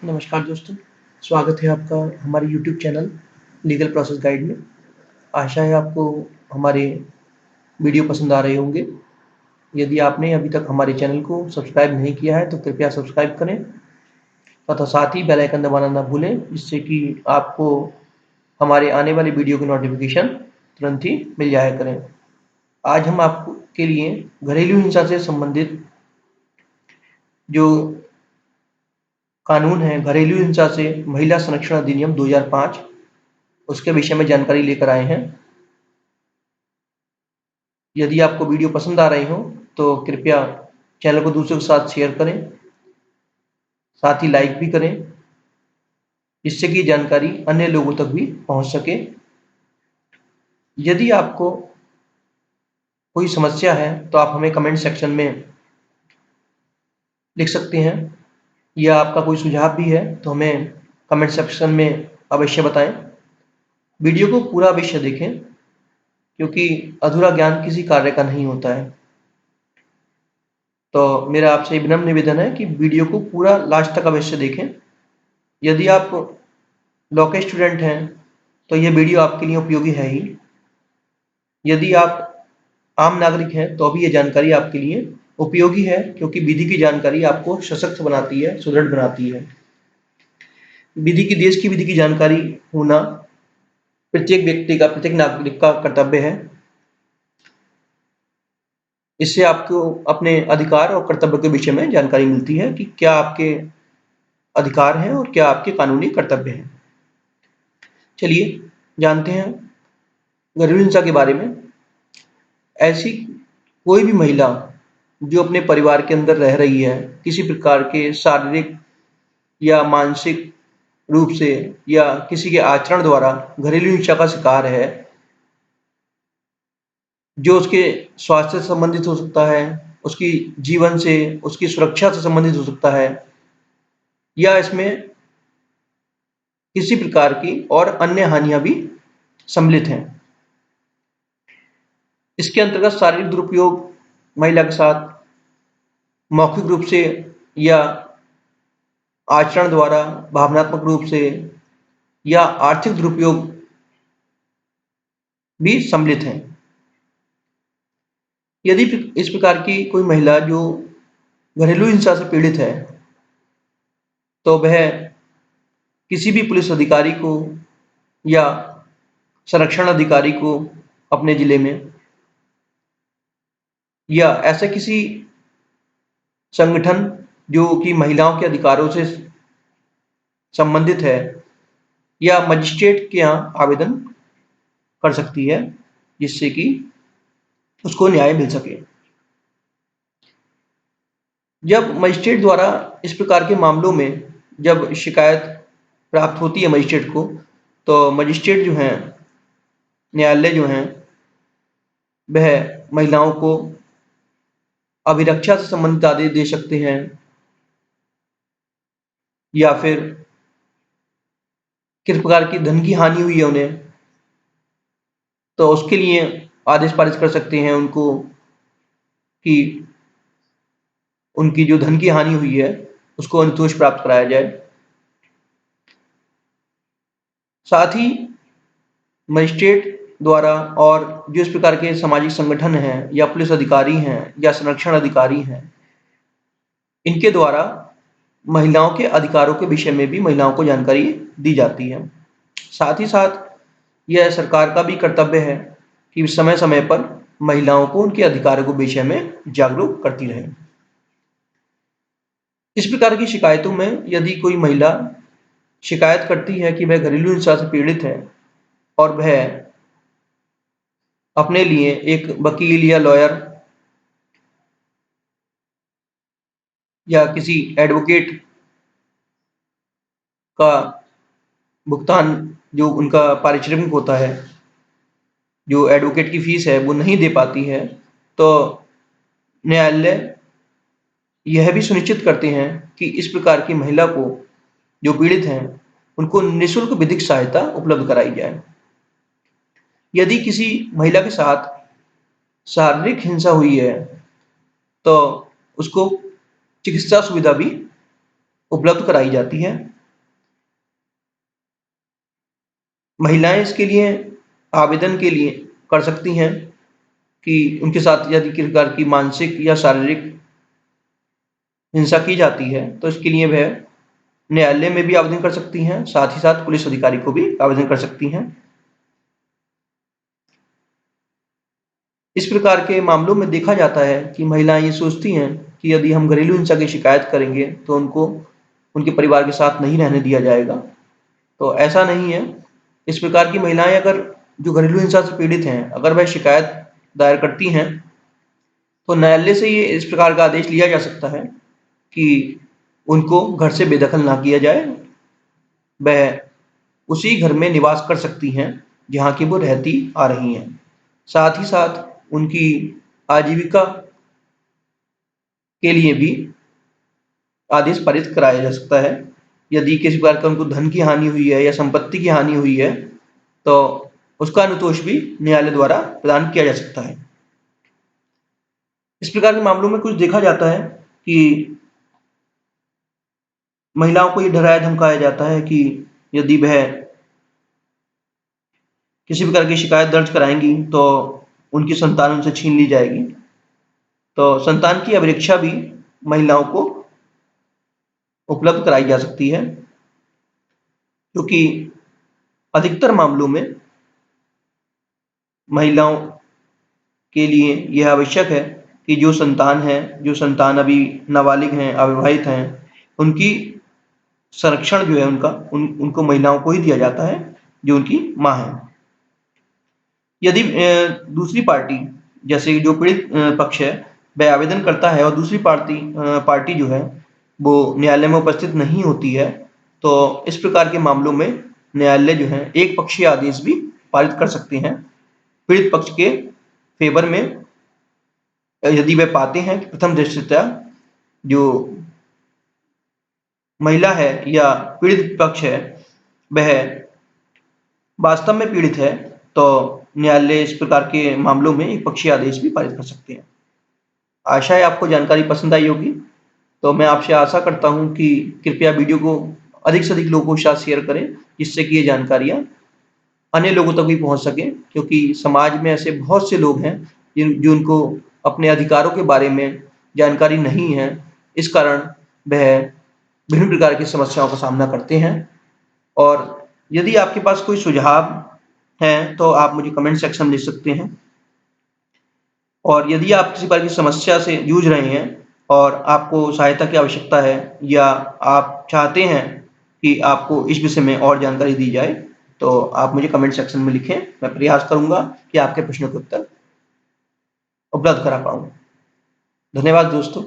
नमस्कार दोस्तों, स्वागत है आपका हमारे YouTube channel legal process guide में। आशा है आपको हमारे वीडियो पसंद आ रहे होंगे। यदि आपने अभी तक हमारे चैनल को सब्सक्राइब नहीं किया है तो कृपया सब्सक्राइब करें तथा साथ ही बेल आइकन दबाना ना भूलें, जिससे कि आपको हमारे आने वाले वीडियो की नोटिफिकेशन तुरंत ही मिल जाया करें। आज हम आपको के लिए घरेलू हिंसा से संबंधित जो कानून है, घरेलू हिंसा से महिला संरक्षण अधिनियम 2005, उसके विषय में जानकारी लेकर आए हैं। यदि आपको वीडियो पसंद आ रही हो तो कृपया चैनल को दूसरों के साथ शेयर करें, साथ ही लाइक भी करें, जिससे कि जानकारी अन्य लोगों तक भी पहुंच सके। यदि आपको कोई समस्या है तो आप हमें कमेंट सेक्शन में लिख सकते हैं, या आपका कोई सुझाव भी है तो हमें कमेंट सेक्शन में अवश्य बताएं। वीडियो को पूरा अवश्य देखें, क्योंकि अधूरा ज्ञान किसी कार्य का नहीं होता है। तो मेरा आपसे विनम्र निवेदन है कि वीडियो को पूरा लास्ट तक अवश्य देखें। यदि आप लॉ के स्टूडेंट हैं तो यह वीडियो आपके लिए उपयोगी है ही। यदि आप आम नागरिक हैं तो भी यह जानकारी आपके लिए उपयोगी है, क्योंकि विधि की जानकारी आपको सशक्त बनाती है, सुदृढ़ बनाती है। विधि की, देश की विधि की जानकारी होना प्रत्येक व्यक्ति का, प्रत्येक नागरिक का कर्तव्य है। इससे आपको अपने अधिकार और कर्तव्य के विषय में जानकारी मिलती है कि क्या आपके अधिकार हैं और क्या आपके कानूनी कर्तव्य हैं। चलिए जानते हैं घरेलू हिंसा के बारे में। ऐसी कोई भी महिला जो अपने परिवार के अंदर रह रही है, किसी प्रकार के शारीरिक या मानसिक रूप से या किसी के आचरण द्वारा घरेलू हिंसा का शिकार है, जो उसके स्वास्थ्य से संबंधित हो सकता है, उसकी जीवन से, उसकी सुरक्षा से संबंधित हो सकता है, या इसमें किसी प्रकार की और अन्य हानियां भी सम्मिलित हैं। इसके अंतर्गत शारीरिक दुरुपयोग महिला के साथ मौखिक रूप से या आचरण द्वारा, भावनात्मक रूप से या आर्थिक दुरुपयोग भी सम्मिलित हैं। यदि इस प्रकार की कोई महिला जो घरेलू हिंसा से पीड़ित है, तो वह किसी भी पुलिस अधिकारी को या संरक्षण अधिकारी को अपने जिले में, या ऐसे किसी संगठन जो कि महिलाओं के अधिकारों से संबंधित है, या मजिस्ट्रेट के यहाँ आवेदन कर सकती है, जिससे कि उसको न्याय मिल सके। जब मजिस्ट्रेट द्वारा इस प्रकार के मामलों में जब शिकायत प्राप्त होती है मजिस्ट्रेट को, तो मजिस्ट्रेट जो हैं, न्यायालय जो हैं, वह महिलाओं को अभिरक्षा से संबंधित आदेश दे सकते हैं, या फिर किस प्रकार की धन की हानि हुई है उन्हें, तो उसके लिए आदेश पारित कर सकते हैं उनको कि उनकी जो धन की हानि हुई है उसको अनुतोष प्राप्त कराया जाए। साथ ही मजिस्ट्रेट द्वारा और जो इस प्रकार के सामाजिक संगठन हैं या पुलिस अधिकारी हैं या संरक्षण अधिकारी हैं, इनके द्वारा महिलाओं के अधिकारों के विषय में भी महिलाओं को जानकारी दी जाती है। साथ ही साथ यह सरकार का भी कर्तव्य है कि समय समय पर महिलाओं को उनके अधिकारों के विषय में जागरूक करती रहे। इस प्रकार की शिकायतों में यदि कोई महिला शिकायत करती है कि वह घरेलू हिंसा से पीड़ित है, और वह अपने लिए एक वकील या लॉयर या किसी एडवोकेट का भुगतान, जो उनका पारिश्रमिक होता है, जो एडवोकेट की फीस है, वो नहीं दे पाती है, तो न्यायालय यह भी सुनिश्चित करते हैं कि इस प्रकार की महिला को, जो पीड़ित हैं, उनको निःशुल्क विधिक सहायता उपलब्ध कराई जाए। यदि किसी महिला के साथ शारीरिक हिंसा हुई है तो उसको चिकित्सा सुविधा भी उपलब्ध कराई जाती है। महिलाएं इसके लिए आवेदन के लिए कर सकती हैं कि उनके साथ यदि किसी प्रकार की मानसिक या शारीरिक हिंसा की जाती है तो इसके लिए वह न्यायालय में भी आवेदन कर सकती हैं, साथ ही साथ पुलिस अधिकारी को भी आवेदन कर सकती हैं। इस प्रकार के मामलों में देखा जाता है कि महिलाएं ये सोचती हैं कि यदि हम घरेलू हिंसा की शिकायत करेंगे तो उनको उनके परिवार के साथ नहीं रहने दिया जाएगा। तो ऐसा नहीं है। इस प्रकार की महिलाएं अगर जो घरेलू हिंसा से पीड़ित हैं, अगर वह शिकायत दायर करती हैं तो न्यायालय से ये इस प्रकार का आदेश लिया जा सकता है कि उनको घर से बेदखल ना किया जाए, वह उसी घर में निवास कर सकती हैं जहाँ की वो रहती आ रही हैं। साथ ही साथ उनकी आजीविका के लिए भी आदेश पारित कराया जा सकता है। यदि किसी प्रकार का उनको धन की हानि हुई है या संपत्ति की हानि हुई है तो उसका अनुतोष भी न्यायालय द्वारा प्रदान किया जा सकता है। इस प्रकार के मामलों में कुछ देखा जाता है कि महिलाओं को ये डराया धमकाया जाता है कि यदि वह किसी प्रकार की शिकायत दर्ज कराएंगी तो उनकी संतान उनसे छीन ली जाएगी। तो संतान की अभिरक्षा भी महिलाओं को उपलब्ध कराई जा सकती है, क्योंकि अधिकतर मामलों में महिलाओं के लिए यह आवश्यक है कि जो संतान अभी नाबालिग हैं, अविवाहित हैं, उनकी संरक्षण जो है उनको महिलाओं को ही दिया जाता है जो उनकी माँ है। यदि दूसरी पार्टी, जैसे जो पीड़ित पक्ष है, वह आवेदन करता है और दूसरी पार्टी जो है वो न्यायालय में उपस्थित नहीं होती है, तो इस प्रकार के मामलों में न्यायालय जो है एक पक्षीय आदेश भी पारित कर सकते हैं पीड़ित पक्ष के फेवर में, यदि वे पाते हैं कि प्रथम दृष्टया जो महिला है या पीड़ित पक्ष है वह वास्तव में पीड़ित है, तो न्यायालय इस प्रकार के मामलों में एक पक्षीय आदेश भी पारित कर सकते हैं। आशा है आपको जानकारी पसंद आई होगी। तो मैं आपसे आशा करता हूं कि कृपया वीडियो को अधिक से अधिक लोगों के साथ शेयर करें, जिससे कि ये जानकारियां अन्य लोगों तक भी पहुंच सकें, क्योंकि समाज में ऐसे बहुत से लोग हैं जिनको अपने अधिकारों के बारे में जानकारी नहीं है। इस कारण वह विभिन्न प्रकार की समस्याओं का सामना करते हैं। और यदि आपके पास कोई सुझाव हैं तो आप मुझे कमेंट सेक्शन में लिख सकते हैं। और यदि आप किसी प्रकार की समस्या से जूझ रहे हैं और आपको सहायता की आवश्यकता है या आप चाहते हैं कि आपको इस विषय में और जानकारी दी जाए, तो आप मुझे कमेंट सेक्शन में लिखें। मैं प्रयास करूंगा कि आपके प्रश्नों के उत्तर उपलब्ध करा पाऊँ। धन्यवाद दोस्तों।